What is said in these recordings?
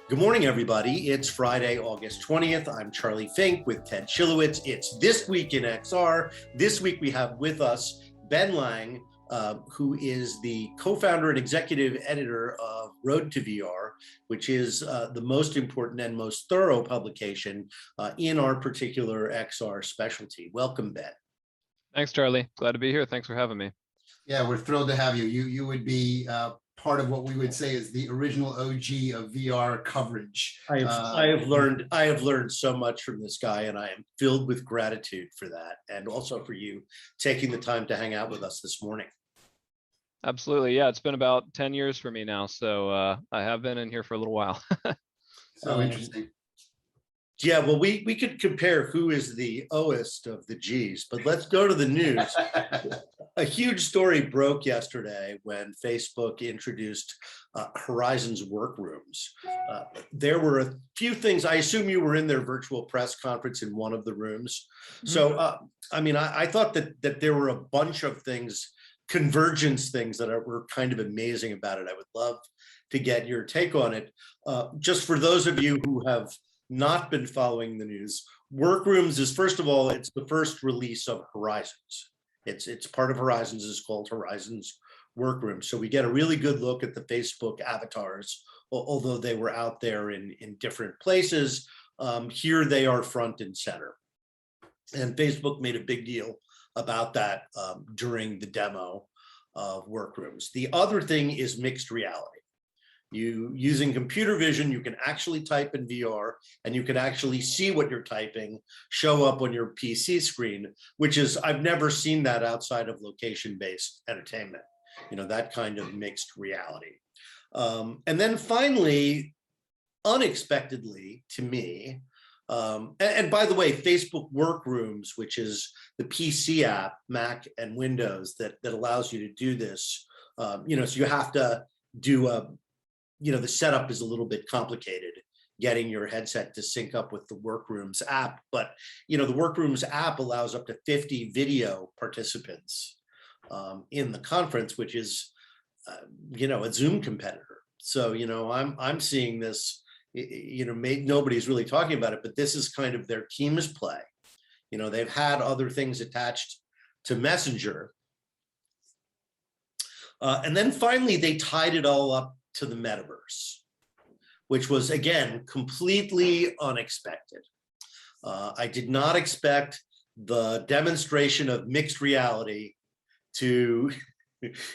Good morning, everybody. It's Friday, August 20th. I'm Charlie Fink with Ted Schilowitz. It's This Week in XR. This week we have with us Ben Lang, who is the co-founder and executive editor of Road to VR, which is the most important and most thorough publication in our particular XR specialty. Welcome, Ben. Thanks, Charlie. Glad to be here. Thanks for having me. Yeah, we're thrilled to have you. You would be part of what we would say is the original OG of VR coverage. I have learned so much from this guy, and I am filled with gratitude for that, and also for you taking the time to hang out with us this morning. Absolutely. Yeah, it's been about 10 years for me now, so I have been in here for a little while. So interesting. Yeah, well, we could compare who is the Oest of the Gs, but let's go to the news. A huge story broke yesterday when Facebook introduced Horizons Workrooms. There were a few things. I assume you were in their virtual press conference in one of the rooms. So, I thought that there were a bunch of things, convergence things that were kind of amazing about it. I would love to get your take on it. Just for those of you who have not been following the news, Workrooms is, first of all, it's the first release of Horizons. It's part of Horizons, is called Horizons Workrooms. So we get a really good look at the Facebook avatars, although they were out there in different places. Here they are front and center. And Facebook made a big deal about that during the demo of Workrooms. The other thing is mixed reality. Using computer vision, you can actually type in VR, and you can actually see what you're typing show up on your PC screen, which is, I've never seen that outside of location-based entertainment, that kind of mixed reality. And then finally, unexpectedly to me, and by the way, Facebook Workrooms, which is the PC app, Mac and Windows, that allows you to do this, so you have to do the setup is a little bit complicated, getting your headset to sync up with the Workrooms app. But, the Workrooms app allows up to 50 video participants in the conference, which is, a Zoom competitor. So, I'm seeing this, nobody's really talking about it, but this is kind of their Teams play. They've had other things attached to Messenger. And then finally, they tied it all up to the metaverse, which was, again, completely unexpected. I did not expect the demonstration of mixed reality to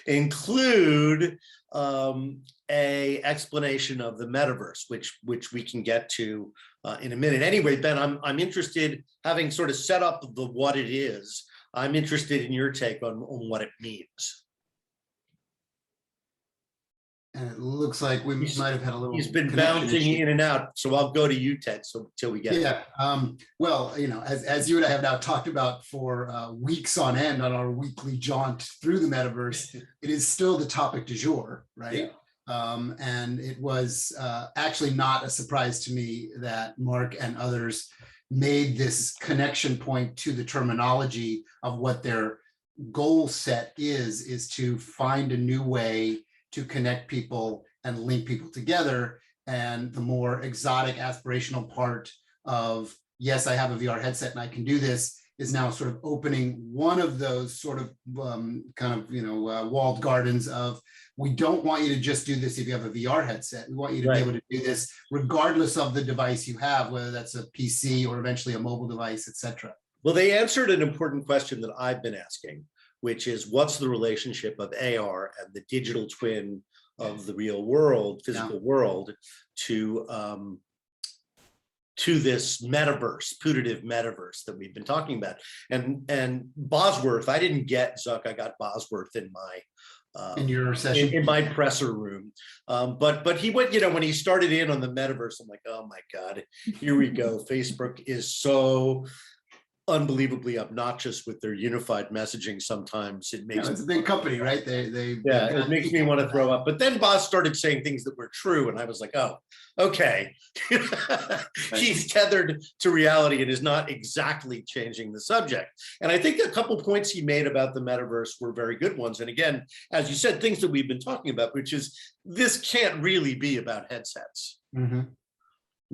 include a explanation of the metaverse, which we can get to in a minute. Anyway, Ben, I'm interested, having sort of set up the what it is, I'm interested in your take on what it means. And it looks like we might have had a little. He's been bouncing in and out, so I'll go to you, Ted, so till we get it. Well, as you and I have now talked about for weeks on end on our weekly jaunt through the metaverse, it is still the topic du jour, right? Yeah. And it was actually not a surprise to me that Mark and others made this connection point to the terminology of what their goal set is to find a new way to connect people and link people together. And the more exotic, aspirational part of, yes, I have a VR headset and I can do this, is now sort of opening one of those sort of walled gardens of, we don't want you to just do this if you have a VR headset. We want you to be able to do this regardless of the device you have, whether that's a PC or eventually a mobile device, etc. Well, they answered an important question that I've been asking, which is, what's the relationship of AR and the digital twin of the real world, physical world, to this metaverse, putative metaverse that we've been talking about. And Bosworth, I didn't get Zuck, I got Bosworth in my in your session, in my presser room. But he went, when he started in on the metaverse, I'm like, oh my God, here we go. Facebook is so unbelievably obnoxious with their unified messaging. Sometimes it makes it's a big company, right? It makes me want to throw up. But then Boss started saying things that were true, and I was like, oh, okay. He's tethered to reality and is not exactly changing the subject. And I think a couple points he made about the metaverse were very good ones. And again, as you said, things that we've been talking about, which is, this can't really be about headsets. Mm-hmm.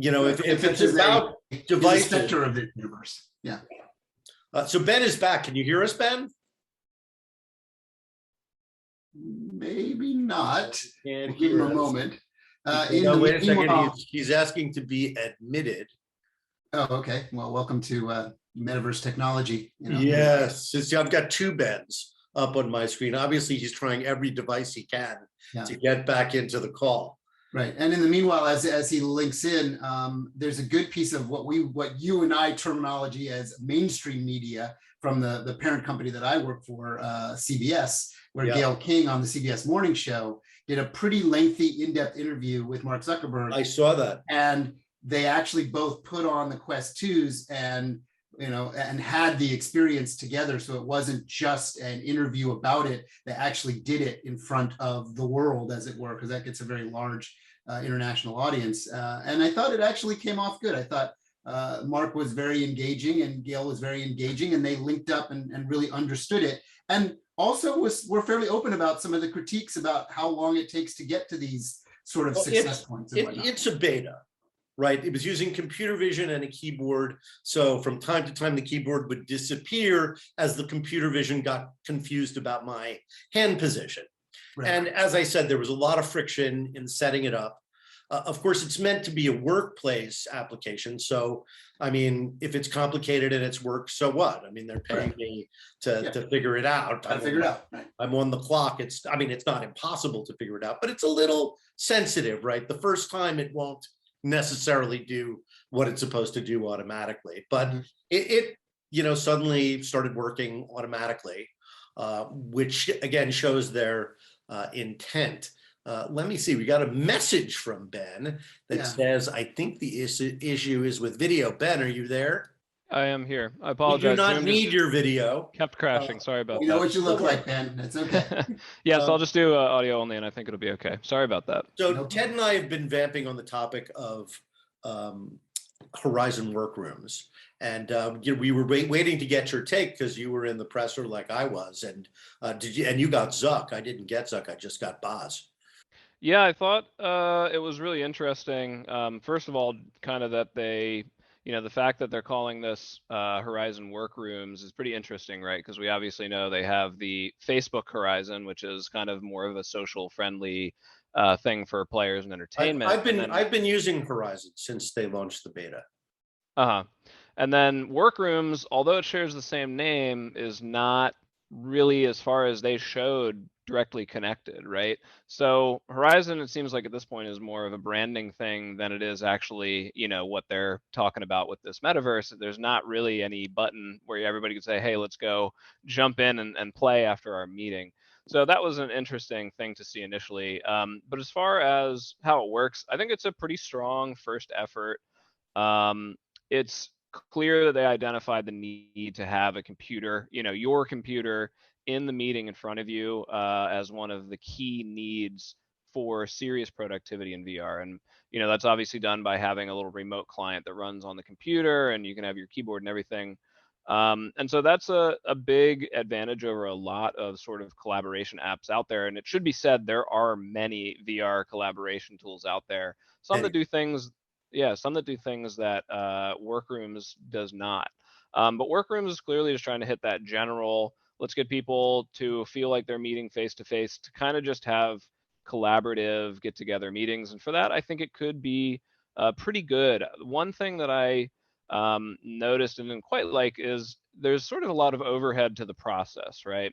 You know, if it's It's about a devices. sector of the universe. Yeah. So Ben is back. Can you hear us, Ben? Maybe not. Can't We'll give him hear a us. moment. No, wait a second. Meanwhile- He's asking to be admitted. Oh, okay. Well, welcome to metaverse technology. You know. Yes. See, I've got two Bens up on my screen. Obviously, he's trying every device he can Yeah. to get back into the call. Right. And in the meanwhile, as he links in, there's a good piece of what you and I terminology as mainstream media from the parent company that I work for, CBS, where Yeah. Gayle King on the CBS Morning Show did a pretty lengthy, in-depth interview with Mark Zuckerberg. I saw that. And they actually both put on the Quest 2s and had the experience together. So it wasn't just an interview about it. They actually did it in front of the world, as it were, because that gets a very large international audience. And I thought it actually came off good. I thought Mark was very engaging and Gayle was very engaging, and they linked up and really understood it. And also were fairly open about some of the critiques about how long it takes to get to these sort of success points. And whatnot. It's a beta. Right. It was using computer vision and a keyboard. So from time to time, the keyboard would disappear as the computer vision got confused about my hand position. Right. And as I said, there was a lot of friction in setting it up. Of course, it's meant to be a workplace application. So, I mean, if it's complicated and it's work, so what? I mean, they're paying me to figure it out. Right. I'm on the clock. It's not impossible to figure it out, but it's a little sensitive, right? The first time it won't necessarily do what it's supposed to do automatically, but it suddenly started working automatically, which again shows their intent. Let me see, we got a message from Ben that says, I think the issue is with video. Ben, are you there? I am here. I apologize. We do not Zoom need just your video. kept crashing. Sorry about that. You know what you look like, Ben. That's okay. Yes, I'll just do audio only, and I think it'll be okay. Sorry about that. So Ted and I have been vamping on the topic of Horizon Workrooms, and we were waiting to get your take because you were in the presser like I was, and you got Zuck. I didn't get Zuck. I just got Boz. Yeah, I thought it was really interesting. First of all, kind of that they, the fact that they're calling this Horizon Workrooms is pretty interesting, right? Because we obviously know they have the Facebook Horizon, which is kind of more of a social friendly thing for players and entertainment. I've been using Horizon since they launched the beta. And then Workrooms, although it shares the same name, is not really, as far as they showed, directly connected, right? So Horizon, it seems like at this point, is more of a branding thing than it is actually, what they're talking about with this metaverse. There's not really any button where everybody could say, hey, let's go jump in and play after our meeting. So that was an interesting thing to see initially. But as far as how it works, I think it's a pretty strong first effort. It's clear that they identified the need to have a computer, your computer in the meeting in front of you as one of the key needs for serious productivity in VR. And, that's obviously done by having a little remote client that runs on the computer, and you can have your keyboard and everything. And so that's a big advantage over a lot of sort of collaboration apps out there. And it should be said, there are many VR collaboration tools out there. Some that do things that Workrooms does not. But Workrooms is clearly just trying to hit that general, let's get people to feel like they're meeting face to face, to kind of just have collaborative get together meetings. And for that, I think it could be pretty good. One thing that I noticed and didn't quite like is there's sort of a lot of overhead to the process, right?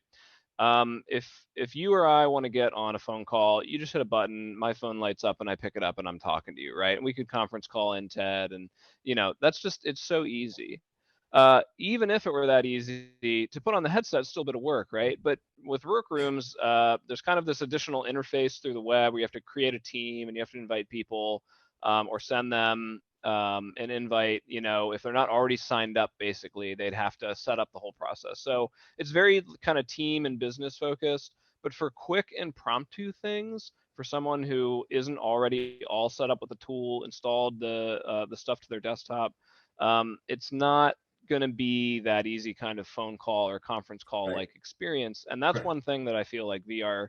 If you or I want to get on a phone call, you just hit a button, my phone lights up and I pick it up and I'm talking to you, right? And we could conference call in, Ted, and it's so easy. Even if it were that easy to put on the headset, it's still a bit of work, right? But with Workrooms, there's kind of this additional interface through the web where you have to create a team and you have to invite people or send them an invite. If they're not already signed up, basically, they'd have to set up the whole process. So it's very kind of team and business focused. But for quick impromptu things, for someone who isn't already all set up with the tool, installed the stuff to their desktop, it's not going to be that easy kind of phone call or conference call like experience. And that's one thing that I feel like VR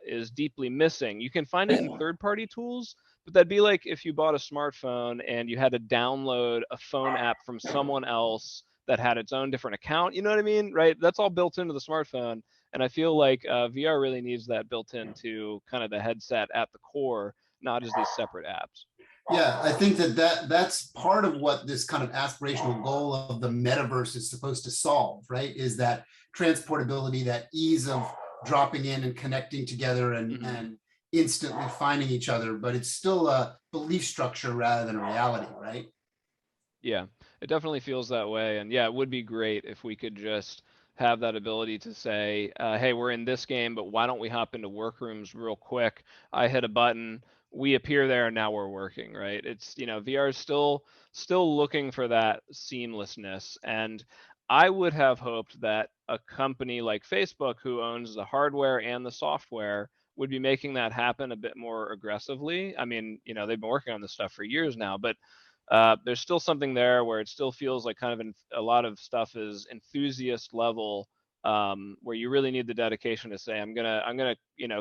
is deeply missing. You can find it in third-party tools, but that'd be like if you bought a smartphone and you had to download a phone app from someone else that had its own different account. You know what I mean, right? That's all built into the smartphone. And I feel like VR really needs that built into kind of the headset at the core, not as these separate apps. Yeah, I think that's part of what this kind of aspirational goal of the metaverse is supposed to solve, right? Is that transportability, that ease of dropping in and connecting together and instantly finding each other, but it's still a belief structure rather than a reality, right? Yeah, it definitely feels that way. And yeah, it would be great if we could just have that ability to say, hey, we're in this game, but why don't we hop into Workrooms real quick? I hit a button, we appear there, and now we're working, right? It's, VR is still looking for that seamlessness. And I would have hoped that a company like Facebook, who owns the hardware and the software, would be making that happen a bit more aggressively. I mean, they've been working on this stuff for years now, but there's still something there where it still feels like kind of a lot of stuff is enthusiast level, where you really need the dedication to say, I'm gonna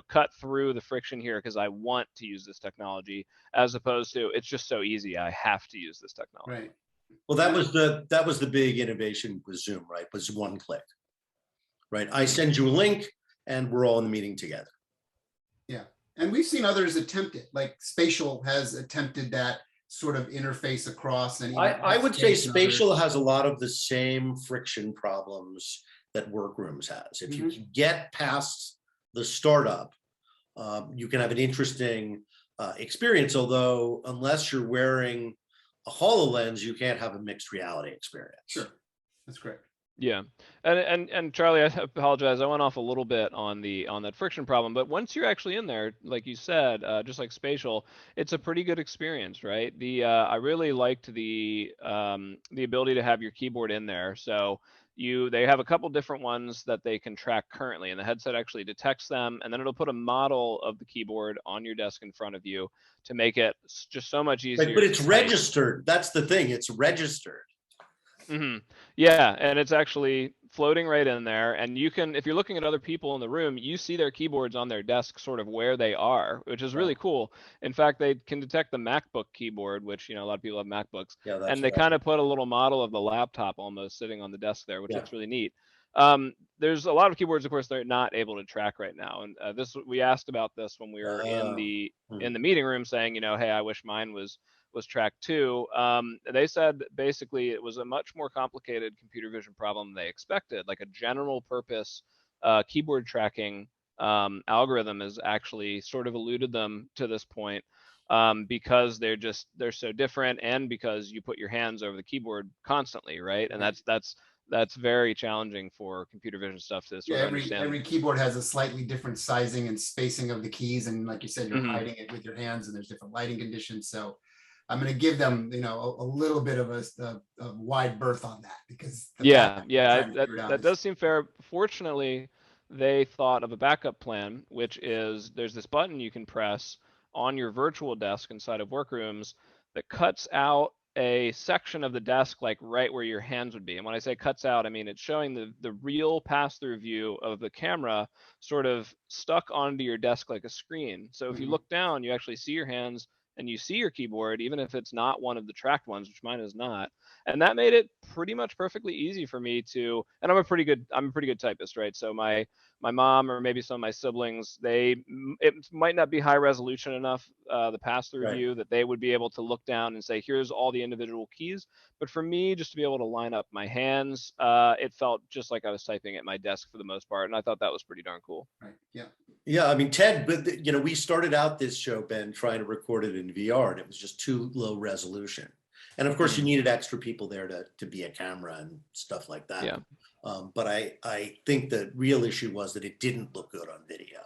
cut through the friction here because I want to use this technology, as opposed to it's just so easy, I have to use this technology. Right. Well, that was the big innovation with Zoom, right? Was one click, right? I send you a link and we're all in the meeting together. Yeah, and we've seen others attempt it, like Spatial has attempted that sort of interface across. And I would say Spatial has a lot of the same friction problems that Workrooms has. If you can get past the startup, you can have an interesting experience, although unless you're wearing a HoloLens, you can't have a mixed reality experience. Sure, that's correct. Yeah, and Charlie, I apologize. I went off a little bit on that friction problem, but once you're actually in there, like you said, just like Spatial, it's a pretty good experience, right? I really liked the ability to have your keyboard in there. So they have a couple different ones that they can track currently, and the headset actually detects them, and then it'll put a model of the keyboard on your desk in front of you to make it just so much easier. But it's registered. That's the thing. It's registered. Yeah, and it's actually floating right in there. And you can, if you're looking at other people in the room, you see their keyboards on their desk sort of where they are, which is really cool. In fact, they can detect the MacBook keyboard, which, a lot of people have MacBooks. Yeah, and they kind of put a little model of the laptop almost sitting on the desk there, which looks really neat. There's a lot of keyboards, of course, they're not able to track right now. And we asked about this when we were in the meeting room, saying, hey, I wish mine was tracked too. They said basically it was a much more complicated computer vision problem than they expected. Like a general purpose keyboard tracking algorithm has actually sort of eluded them to this point, because they're so different, and because you put your hands over the keyboard constantly, right? And that's very challenging for computer vision stuff to sort of understand. Every keyboard has a slightly different sizing and spacing of the keys, and like you said, you're hiding it with your hands, and there's different lighting conditions. So I'm going to give them, a little bit of a wide berth on that, because that does seem fair. Fortunately, they thought of a backup plan, which is there's this button you can press on your virtual desk inside of Workrooms that cuts out a section of the desk, like right where your hands would be. And when I say cuts out, I mean it's showing the real pass-through view of the camera sort of stuck onto your desk like a screen. So if you look down, you actually see your hands and you see your keyboard, even if it's not one of the tracked ones, which mine is not. And that made it pretty much perfectly easy for me to, and I'm a pretty good typist, right? So my mom, or maybe some of my siblings, it might not be high resolution enough, the pass-through view, that they would be able to look down and say, here's all the individual keys. But for me, just to be able to line up my hands, it felt just like I was typing at my desk for the most part. And I thought that was pretty darn cool. Right. Yeah. Yeah, I mean, Ted, but we started out this show, Ben, trying to record it in VR, and it was just too low resolution. And of course, you needed extra people there to be a camera and stuff like that. Yeah. But I think the real issue was that it didn't look good on video,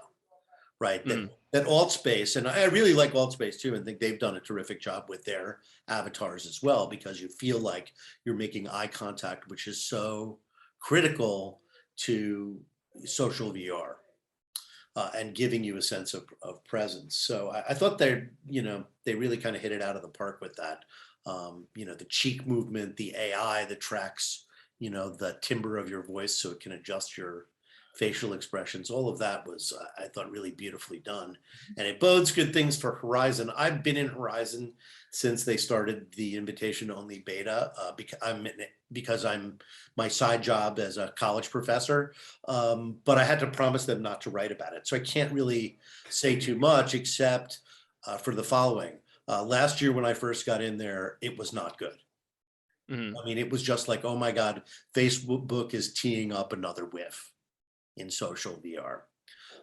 right? That Altspace, and I really like Altspace too, and think they've done a terrific job with their avatars as well, because you feel like you're making eye contact, which is so critical to social VR. And giving you a sense of presence. So I thought they really kind of hit it out of the park with that. The cheek movement, the AI that tracks, the timbre of your voice so it can adjust your facial expressions. All of that was, I thought, really beautifully done. And it bodes good things for Horizon. I've been in Horizon since they started the invitation-only beta because I'm my side job as a college professor. But I had to promise them not to write about it. So I can't really say too much except for the following. Last year when I first got in there, it was not good. Mhm. I mean, it was just like, oh my God, Facebook is teeing up another whiff in social VR.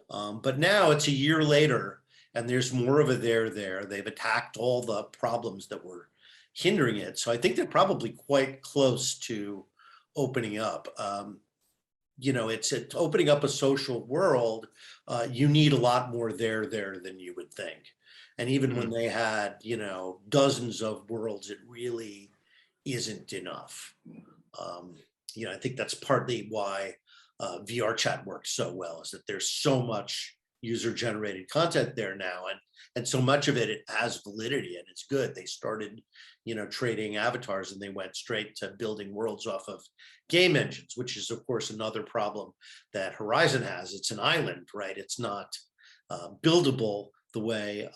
But now it's a year later and there's more of a there. They've attacked all the problems that were hindering it. So I think they're probably quite close to opening up. It's opening up a social world. You need a lot more there than you would think. And even when they had, dozens of worlds, it really isn't enough. I think that's partly why VR chat works so well, is that there's so much user-generated content there now, and so much of it has validity and it's good. They started, trading avatars and they went straight to building worlds off of game engines, which is of course another problem that Horizon has. It's an island, right? It's not buildable the way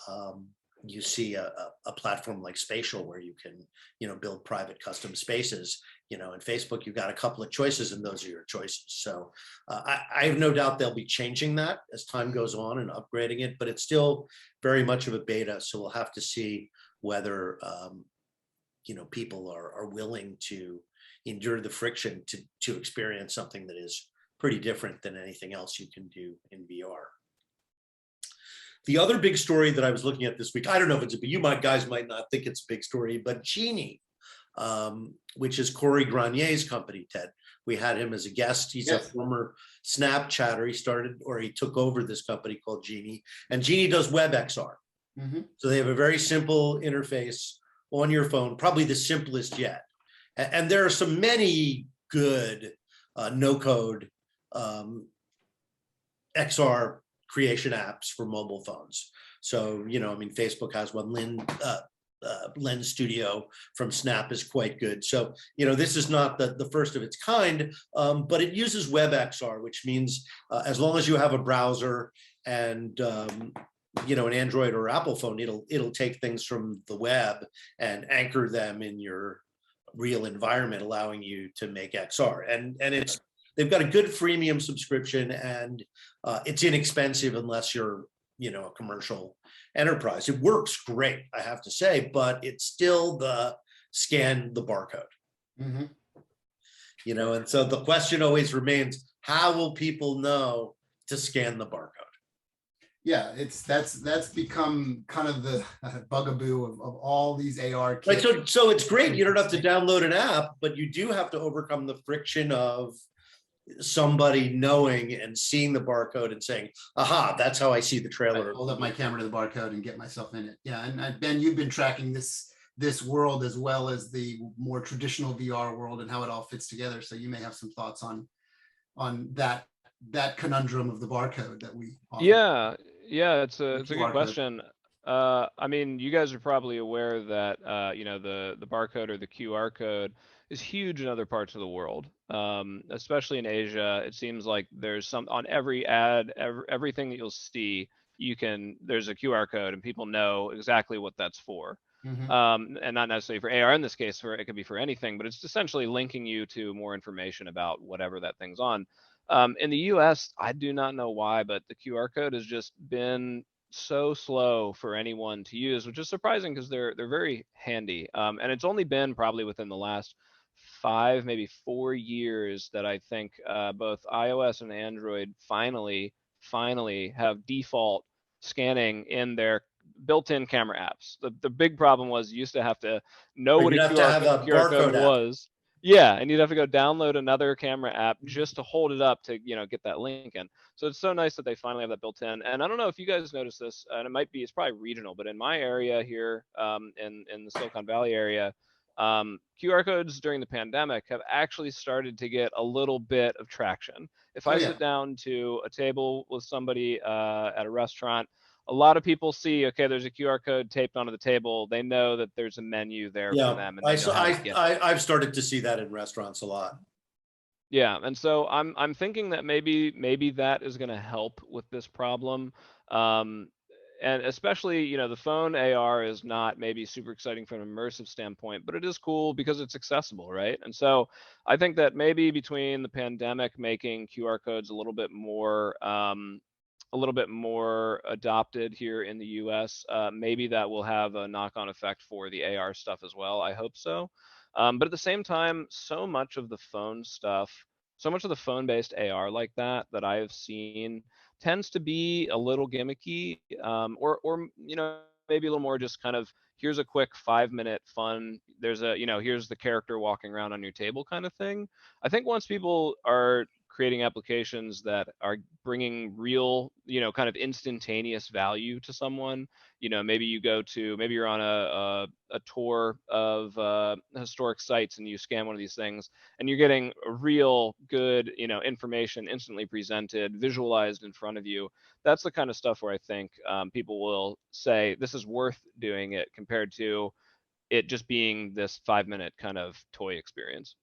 you see a platform like Spatial, where you can, build private custom spaces. In Facebook, you've got a couple of choices and those are your choices. So I have no doubt they'll be changing that as time goes on and upgrading it, but it's still very much of a beta. So we'll have to see whether, people are willing to endure the friction to experience something that is pretty different than anything else you can do in VR. The other big story that I was looking at this week, I don't know if it's guys might not think it's a big story, but Genie, which is Corey Granier's company, Ted. We had him as a guest. He's a former Snapchatter. He took over this company called Genie, and Genie does WebXR. So they have a very simple interface on your phone, probably the simplest yet. And there are many good no-code XR creation apps for mobile phones. So, Facebook has one. Lens Studio from Snap is quite good. So, this is not the first of its kind, but it uses WebXR, which means as long as you have a browser and an Android or Apple phone, it'll take things from the web and anchor them in your real environment, allowing you to make XR. And they've got a good freemium subscription, and it's inexpensive unless you're, a commercial enterprise. It works great, I have to say, but it's still scan the barcode. And so the question always remains, how will people know to scan the barcode? Yeah, that's become kind of the bugaboo of all these AR kits. Right, so it's great. You don't have to download an app, but you do have to overcome the friction of somebody knowing and seeing the barcode and saying, aha, that's how I see the trailer. I hold up my camera to the barcode and get myself in it. Yeah, and Ben, you've been tracking this world as well as the more traditional VR world and how it all fits together. So you may have some thoughts on that conundrum of the barcode that we often. Yeah, it's a good question. You guys are probably aware that the barcode or the QR code is huge in other parts of the world, especially in Asia. It seems like there's on every ad, everything that you'll see, there's a QR code and people know exactly what that's for. And not necessarily for AR in this case, it could be for anything, but it's essentially linking you to more information about whatever that thing's on. In the US, I do not know why, but the QR code has just been so slow for anyone to use, which is surprising because they're very handy. And it's only been probably within the last 5, maybe 4 years that I think both iOS and Android finally have default scanning in their built-in camera apps. The big problem was you used to have to know what a QR code was. Yeah, and you'd have to go download another camera app just to hold it up to get that link in. So it's so nice that they finally have that built in. And I don't know if you guys noticed this, and it's probably regional, but in my area here, in the Silicon Valley area, QR codes during the pandemic have actually started to get a little bit of traction. If I sit down to a table with somebody at a restaurant, a lot of people see, okay, there's a QR code taped onto the table. They know that there's a menu there for them. And I've started to see that in restaurants a lot. Yeah, and so I'm thinking that maybe that is going to help with this problem. Um, and especially, the phone AR is not maybe super exciting from an immersive standpoint, but it is cool because it's accessible, right? And so I think that maybe between the pandemic making QR codes a little bit more adopted here in the US, maybe that will have a knock-on effect for the AR stuff as well. I hope so. But at the same time, so much of the phone-based AR like that I have seen tends to be a little gimmicky, or maybe a little more just kind of, here's a quick 5-minute fun. Here's the character walking around on your table kind of thing. I think once people are creating applications that are bringing real, kind of instantaneous value to someone, maybe you're on a tour of historic sites and you scan one of these things and you're getting a real good, information instantly presented, visualized in front of you. That's the kind of stuff where I think people will say this is worth doing it compared to it just being this 5-minute kind of toy experience.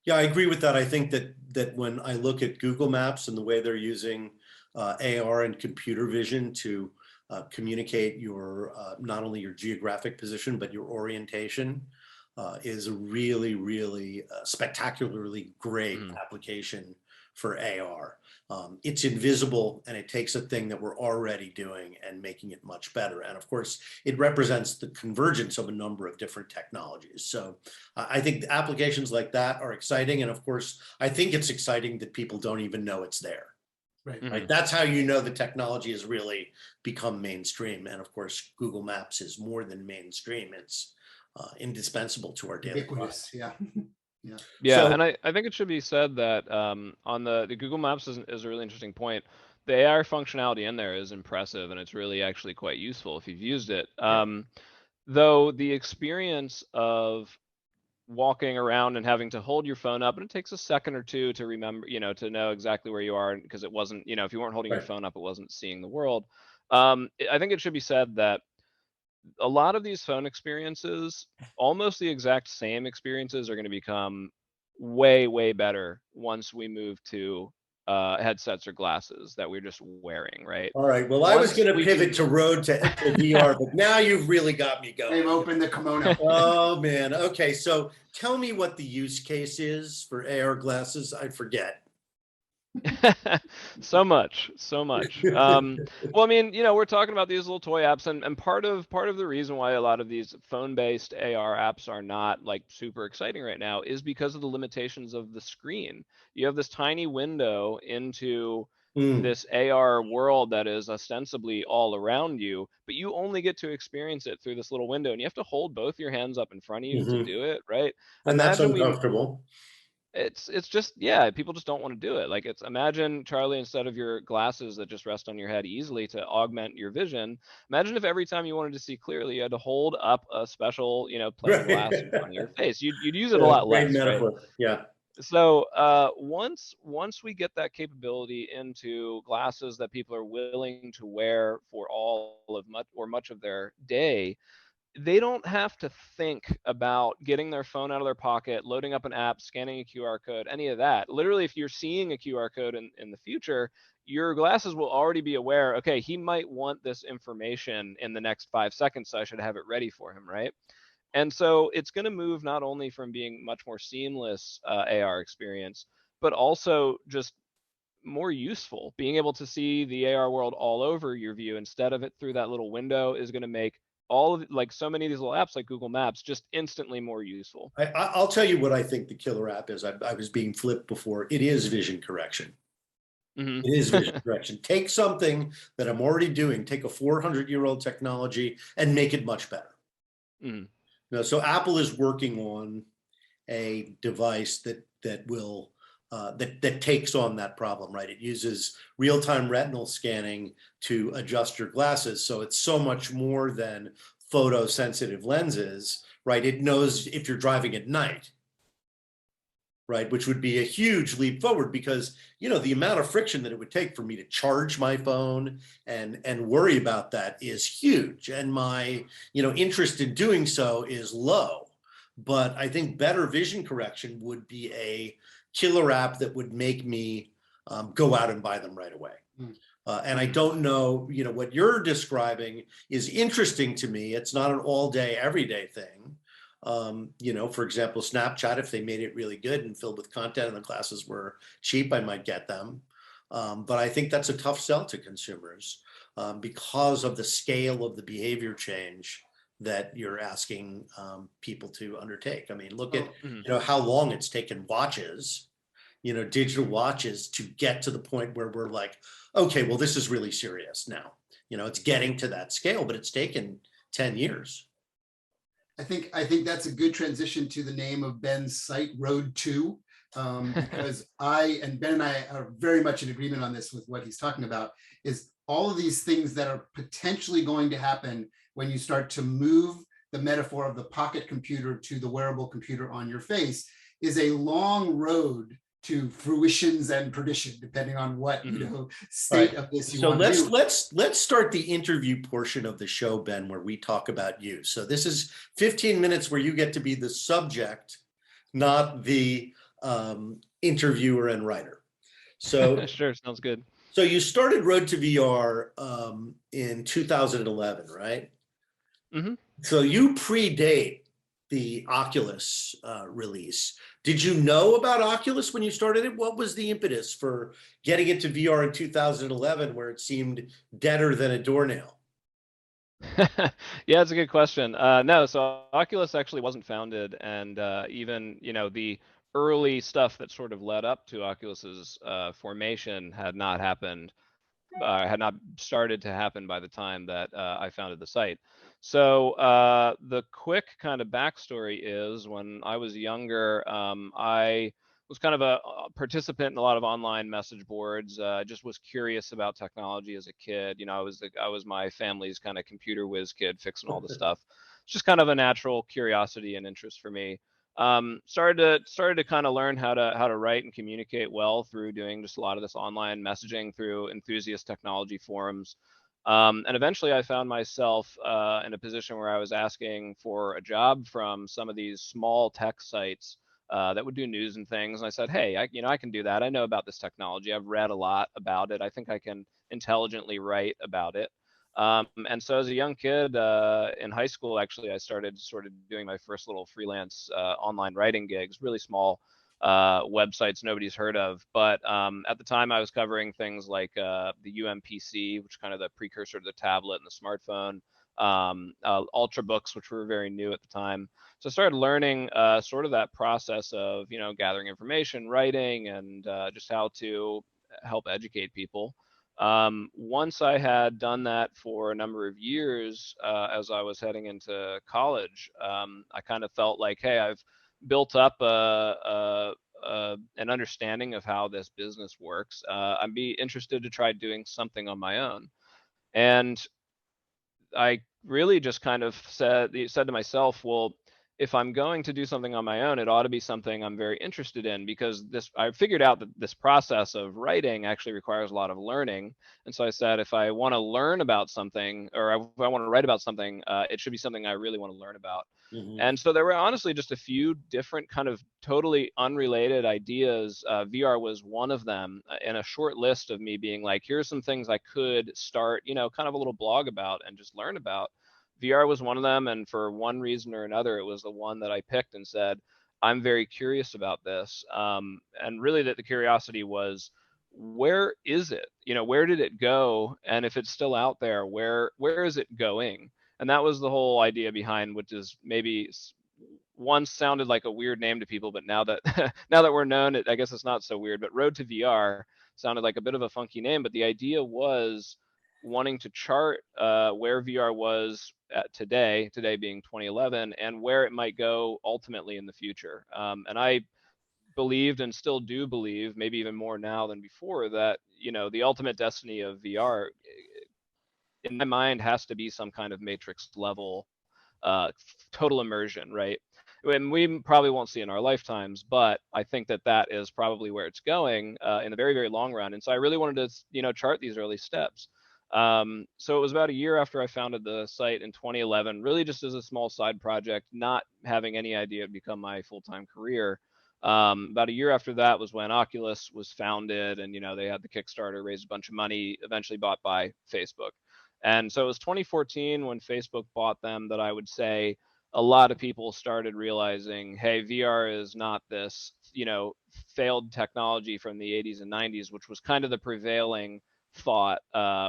Yeah, I agree with that. I think that when I look at Google Maps and the way they're using AR and computer vision to communicate your not only your geographic position but your orientation, is a really, really spectacularly great application for AR. It's invisible and it takes a thing that we're already doing and making it much better. And of course, it represents the convergence of a number of different technologies. So I think applications like that are exciting. And of course, I think it's exciting that people don't even know it's there. Right. That's how you know the technology has really become mainstream. And of course, Google Maps is more than mainstream. It's indispensable to our daily lives. Yeah. Yeah, So, and I think it should be said that on the Google Maps is a really interesting point. The AR functionality in there is impressive, and it's really actually quite useful if you've used it. Though the experience of walking around and having to hold your phone up, and it takes a second or two to remember, to know exactly where you are, because it wasn't, if you weren't holding your phone up, it wasn't seeing the world. I think it should be said that a lot of these phone experiences, almost the exact same experiences, are going to become way, way better once we move to headsets or glasses that we're just wearing, right? all right. Well, I was going to pivot to Road to VR, but now you've really got me going. They've opened the kimono. Oh, man. Okay. So tell me what the use case is for AR glasses. I forget. So much. Well, I mean, we're talking about these little toy apps, and part of the reason why a lot of these phone-based AR apps are not like super exciting right now is because of the limitations of the screen. You have this tiny window into this AR world that is ostensibly all around you, but you only get to experience it through this little window, and you have to hold both your hands up in front of you to do it, right? And that's uncomfortable. It's just, yeah, people just don't want to do it. Like, imagine, Charlie, instead of your glasses that just rest on your head easily to augment your vision, imagine if every time you wanted to see clearly you had to hold up a special, plain glass in front of your face. You'd use it a lot less, right? Yeah. So once we get that capability into glasses that people are willing to wear for much of their day, they don't have to think about getting their phone out of their pocket, loading up an app, scanning a QR code, any of that. Literally, if you're seeing a QR code in the future, your glasses will already be aware, okay, he might want this information in the next 5 seconds, so I should have it ready for him, right? And so it's going to move not only from being much more seamless AR experience, but also just more useful. Being able to see the AR world all over your view instead of it through that little window is going to make all of, like, so many of these little apps like Google Maps just instantly more useful. I'll tell you what I think the killer app is. I was being flipped before. It is vision correction. It is vision correction. Take something that I'm already doing, take a 400-year-old technology and make it much better. So Apple is working on a device that will that takes on that problem, right? It uses real-time retinal scanning to adjust your glasses. So it's so much more than photosensitive lenses, right? It knows if you're driving at night, right? Which would be a huge leap forward because, the amount of friction that it would take for me to charge my phone and worry about that is huge. And my, interest in doing so is low. But I think better vision correction would be a killer app that would make me go out and buy them right away. And I don't know, what you're describing is interesting to me. It's not an all day, everyday thing. For example, Snapchat, if they made it really good and filled with content and the classes were cheap, I might get them. But I think that's a tough sell to consumers because of the scale of the behavior change that you're asking people to undertake. I mean, look at, how long it's taken watches, digital watches to get to the point where we're like, okay, well, this is really serious now. It's getting to that scale, but it's taken 10 years. I think that's a good transition to the name of Ben's site, Road to, because Ben and I are very much in agreement on this with what he's talking about, is all of these things that are potentially going to happen when you start to move the metaphor of the pocket computer to the wearable computer on your face is a long road to fruitions and perdition, depending on what state of this you want to do. So let's start the interview portion of the show, Ben, where we talk about you. So this is 15 minutes where you get to be the subject, not the interviewer and writer. So sure, sounds good. So you started Road to VR in 2011, right? Mm-hmm. So you predate the Oculus release. Did you know about Oculus when you started it? What was the impetus for getting it to VR in 2011 where it seemed deader than a doornail? Yeah, it's a good question. No, so Oculus actually wasn't founded, and even the early stuff that sort of led up to Oculus's formation had not happened, had not started to happen by the time that I founded the site. So the quick kind of backstory is when I was younger, I was kind of a participant in a lot of online message boards. Just was curious about technology as a kid. I was my family's kind of computer whiz kid, fixing all the stuff. It's just kind of a natural curiosity and interest for me. Started to kind of learn how to write and communicate well through doing just a lot of this online messaging through enthusiast technology forums. And eventually I found myself in a position where I was asking for a job from some of these small tech sites that would do news and things. And I said, hey, I can do that. I know about this technology. I've read a lot about it. I think I can intelligently write about it. And so as a young kid in high school, actually, I started sort of doing my first little freelance online writing gigs, really small websites nobody's heard of. But at the time, I was covering things like the UMPC, which is kind of the precursor to the tablet and the smartphone, Ultrabooks, which were very new at the time. So I started learning sort of that process of, gathering information, writing, and just how to help educate people. Once I had done that for a number of years, as I was heading into college, I kind of felt like, hey, I've built up an understanding of how this business works. I'd be interested to try doing something on my own. And I really just kind of said to myself, well, if I'm going to do something on my own, it ought to be something I'm very interested in, because I figured out that this process of writing actually requires a lot of learning. And so I said, if I want to learn about something, or if I want to write about something, it should be something I really want to learn about. Mm-hmm. And so there were honestly just a few different kind of totally unrelated ideas. VR was one of them in a short list of me being like, here's some things I could start, kind of a little blog about and just learn about. VR was one of them, and for one reason or another, it was the one that I picked and said, I'm very curious about this. And really that the curiosity was, where is it? Where did it go? And if it's still out there, where is it going? And that was the whole idea behind, which is maybe once sounded like a weird name to people, but now that now that we're known, I guess it's not so weird. But Road to VR sounded like a bit of a funky name, but the idea was wanting to chart where VR was at today being 2011, and where it might go ultimately in the future. And I believed, and still do believe, maybe even more now than before, that the ultimate destiny of VR, in my mind, has to be some kind of Matrix level total immersion, right? And we probably won't see in our lifetimes, but I think that is probably where it's going in the very, very long run. And so I really wanted to chart these early steps. So it was about a year after I founded the site in 2011, really just as a small side project, not having any idea it'd become my full-time career. About a year after that was when Oculus was founded, and they had the Kickstarter, raised a bunch of money, eventually bought by Facebook. And so it was 2014 when Facebook bought them that I would say a lot of people started realizing, hey, VR is not this, failed technology from the 80s and 90s, which was kind of the prevailing thought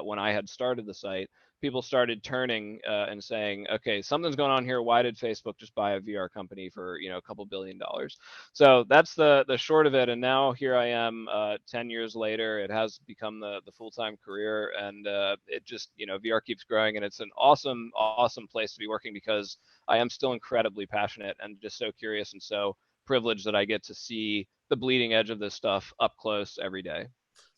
when I had started the site. People started turning and saying, okay, something's going on here. Why did Facebook just buy a VR company for, a couple $1 billion? So that's the short of it. And now here I am 10 years later. It has become the full-time career, and it just, VR keeps growing, and it's an awesome, awesome place to be working because I am still incredibly passionate and just so curious and so privileged that I get to see the bleeding edge of this stuff up close every day.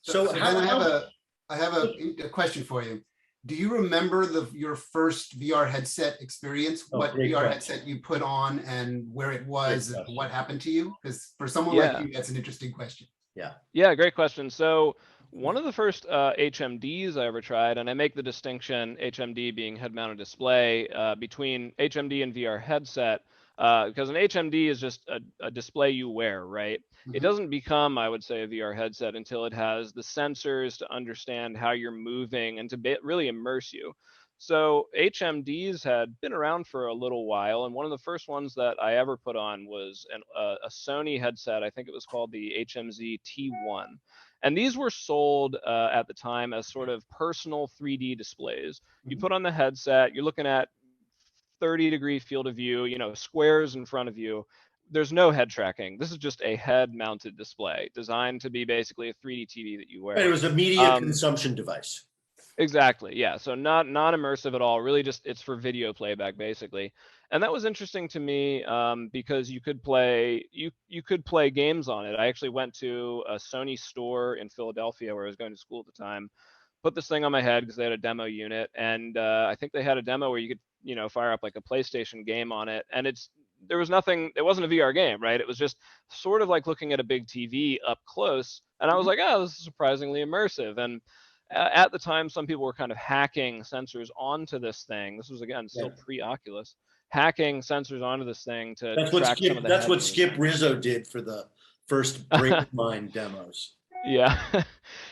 So then I have a question for you. Do you remember your first VR headset experience? What VR headset you put on and where it was and what happened to you? Because for someone like you, that's an interesting question. Yeah, great question. So one of the first HMDs I ever tried, and I make the distinction, HMD being head-mounted display, between HMD and VR headset, because an HMD is just a display you wear, right? It doesn't become, I would say, a VR headset until it has the sensors to understand how you're moving and to really immerse you. So HMDs had been around for a little while, and one of the first ones that I ever put on was a Sony headset. I think it was called the HMZ T1. And these were sold at the time as sort of personal 3D displays. You put on the headset, you're looking at 30-degree field of view, squares in front of you. There's no head tracking. This is just a head-mounted display designed to be basically a 3D TV that you wear. Right, it was a media consumption device. Exactly. Yeah. So not immersive at all. Really, just it's for video playback basically. And that was interesting to me because you could play games on it. I actually went to a Sony store in Philadelphia where I was going to school at the time. Put this thing on my head because they had a demo unit, and I think they had a demo where you could fire up like a PlayStation game on it, and there was nothing. It wasn't a VR game, right? It was just sort of like looking at a big TV up close, and I was like, oh, this is surprisingly immersive. And at the time, some people were kind of hacking sensors onto this thing. This was, again, still pre-Oculus. Hacking sensors onto this thing to track some of the That's what Skip Rizzo did for the first BrainMind demos. Yeah.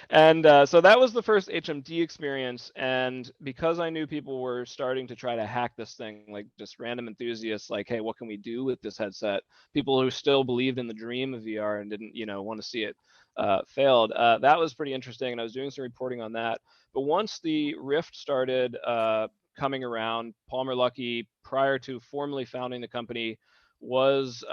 And so that was the first HMD experience. And because I knew people were starting to try to hack this thing, like just random enthusiasts, like, hey, what can we do with this headset? People who still believed in the dream of VR and didn't, want to see it failed. That was pretty interesting. And I was doing some reporting on that. But once the Rift started coming around, Palmer Luckey, prior to formally founding the company, was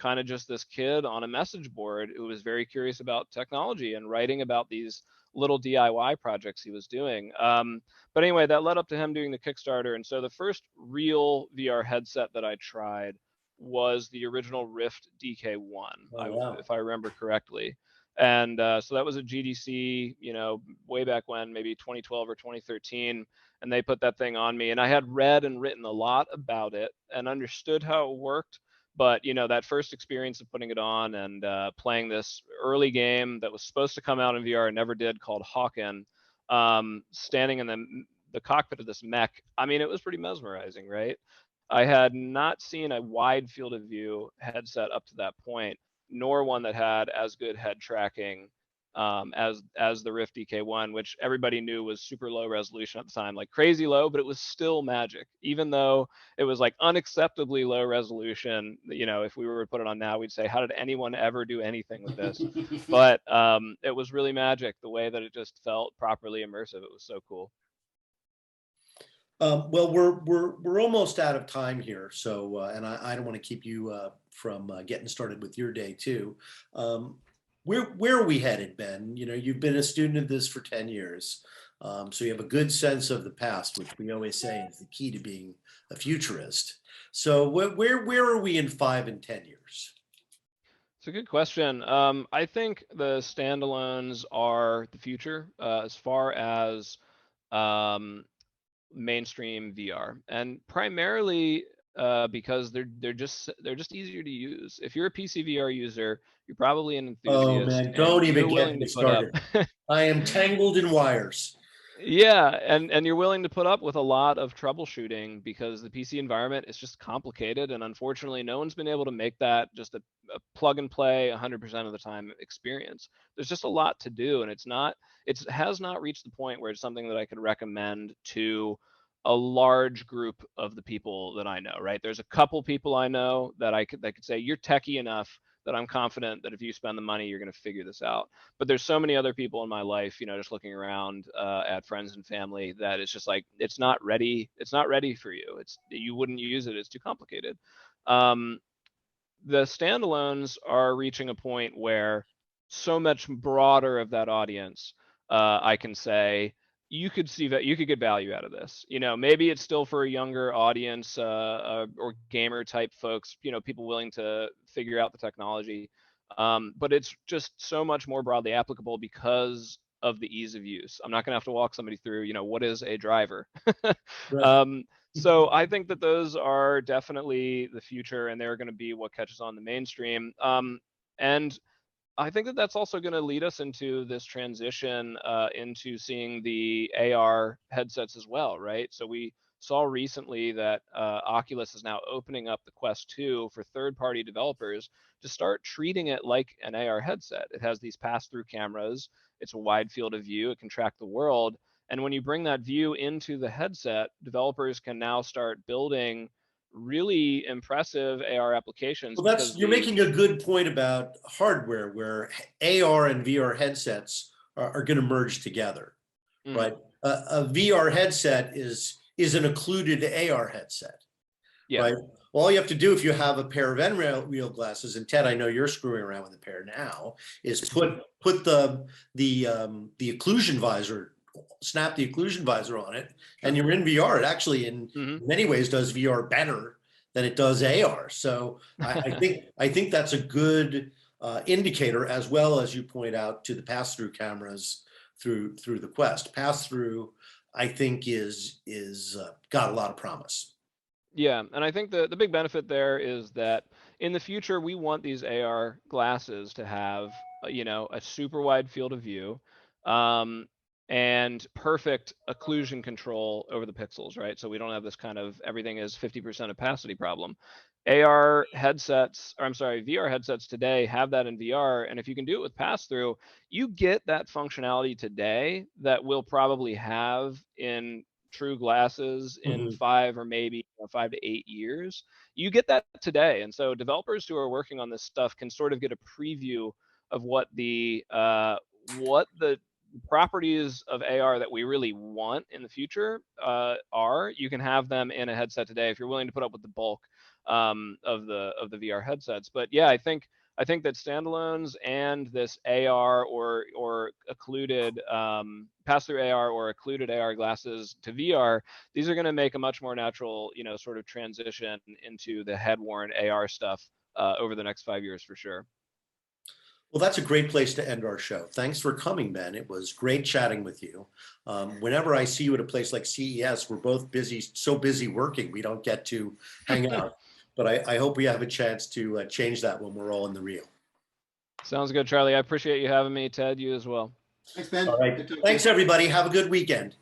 kind of just this kid on a message board who was very curious about technology and writing about these little DIY projects he was doing. But anyway, that led up to him doing the Kickstarter. And so the first real VR headset that I tried was the original Rift DK1, if I remember correctly. And so that was a GDC, way back when, maybe 2012 or 2013. And they put that thing on me. And I had read and written a lot about it and understood how it worked. But, that first experience of putting it on and playing this early game that was supposed to come out in VR and never did, called Hawken, standing in the cockpit of this mech, I mean, it was pretty mesmerizing, right? I had not seen a wide field of view headset up to that point, nor one that had as good head tracking as the Rift DK1, which everybody knew was super low resolution at the time, like crazy low, but it was still magic, even though it was like unacceptably low resolution. If we were to put it on now, we'd say, how did anyone ever do anything with this? But it was really magic, the way that it just felt properly immersive. It was so cool. Well, we're almost out of time here, so and I don't want to keep you from getting started with your day too. Where are we headed, Ben? You've been a student of this for 10 years, so you have a good sense of the past, which we always say is the key to being a futurist. So where are we in 5 and 10 years? It's a good question. I think the standalones are the future as far as mainstream VR, and primarily because they're just easier to use. If you're a PC VR user, you're probably an enthusiast. Oh man, don't even get me started. I am tangled in wires. Yeah, and you're willing to put up with a lot of troubleshooting because the PC environment is just complicated, and unfortunately, no one's been able to make that just a plug and play 100% of the time experience. There's just a lot to do, and it has not reached the point where it's something that I could recommend to a large group of the people that I know, right? There's a couple people I know that I could say you're techie enough that I'm confident that if you spend the money, you're going to figure this out. But there's so many other people in my life, just looking around at friends and family, that it's just like it's not ready. It's not ready for you. You wouldn't use it. It's too complicated. The standalones are reaching a point where so much broader of that audience, I can say, you could see that you could get value out of this. Maybe it's still for a younger audience or gamer type folks, people willing to figure out the technology. But it's just so much more broadly applicable because of the ease of use. I'm not going to have to walk somebody through, what is a driver? Right. So I think that those are definitely the future, and they're going to be what catches on the mainstream. And I think that that's also going to lead us into this transition into seeing the AR headsets as well, right? So we saw recently that Oculus is now opening up the Quest 2 for third-party developers to start treating it like an AR headset. It has these pass-through cameras. It's a wide field of view. It can track the world. And when you bring that view into the headset, developers can now start building really impressive AR applications. Well, you're making a good point about hardware, where AR and VR headsets are going to merge together, right? A VR headset is an occluded AR headset, Yeah. right? All you have to do if you have a pair of N-real glasses, and Ted, I know you're screwing around with a pair now, is put the occlusion visor, snap the occlusion visor on it, and you're in VR. It actually, in many ways, does VR better than it does AR. So I think that's a good indicator, as well as you point out, to the pass-through cameras through the Quest. Pass-through, I think, is got a lot of promise. Yeah, and I think the big benefit there is that in the future, we want these AR glasses to have, a super wide field of view, and perfect occlusion control over the pixels, right? So we don't have this kind of everything is 50% opacity problem. VR headsets today have that in VR, and if you can do it with pass-through, you get that functionality today that we'll probably have in true glasses in 5 or maybe 5 to 8 years. You get that today, and so developers who are working on this stuff can sort of get a preview of what the properties of AR that we really want in the future are. You can have them in a headset today if you're willing to put up with the bulk of the VR headsets. But yeah, I think that standalones and this AR or occluded pass-through AR or occluded AR glasses to VR, these are going to make a much more natural, sort of transition into the head-worn AR stuff over the next 5 years for sure. Well, that's a great place to end our show. Thanks for coming, Ben. It was great chatting with you. Whenever I see you at a place like CES, we're both so busy working, we don't get to hang out. But I hope we have a chance to change that when we're all in the real. Sounds good, Charlie. I appreciate you having me. Ted, you as well. Thanks, Ben. All right. Thanks, everybody. Have a good weekend.